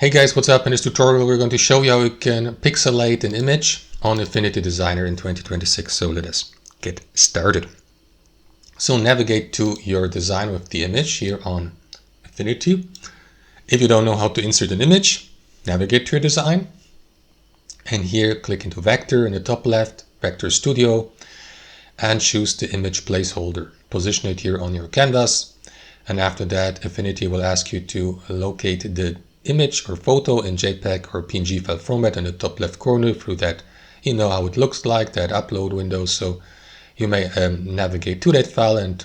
Hey guys, what's up? In this tutorial we're going to show you how you can pixelate an image on Affinity Designer in 2026. So let us get started. So navigate to your design with the image here on Affinity. If you don't know how to insert an image, navigate to your design. And here click into Vector in the top left, Vector Studio, and choose the image placeholder. Position it here on your canvas. And after that, Affinity will ask you to locate the image or photo in JPEG or PNG file format in the top left corner. Through that, you know how it looks like, that upload window. So you may navigate to that file, and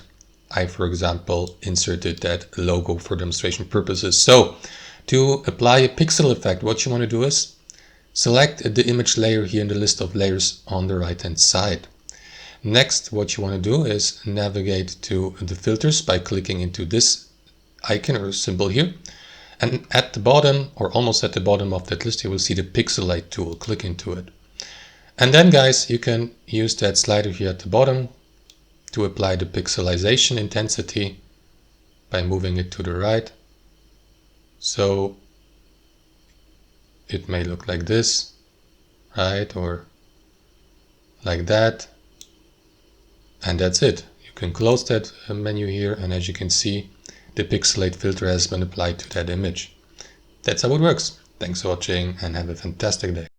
I, for example, inserted that logo for demonstration purposes. So to apply a pixel effect, what you want to do is select the image layer here in the list of layers on the right hand side. Next, what you want to do is navigate to the filters by clicking into this icon or symbol here. And at the bottom, or almost at the bottom of that list, you will see the Pixelate tool. Click into it. And then, guys, you can use that slider here at the bottom to apply the pixelization intensity by moving it to the right. So it may look like this, right? Or like that. And that's it. You can close that menu here, and as you can see, the Pixelate filter has been applied to that image. That's how it works. Thanks for watching and have a fantastic day.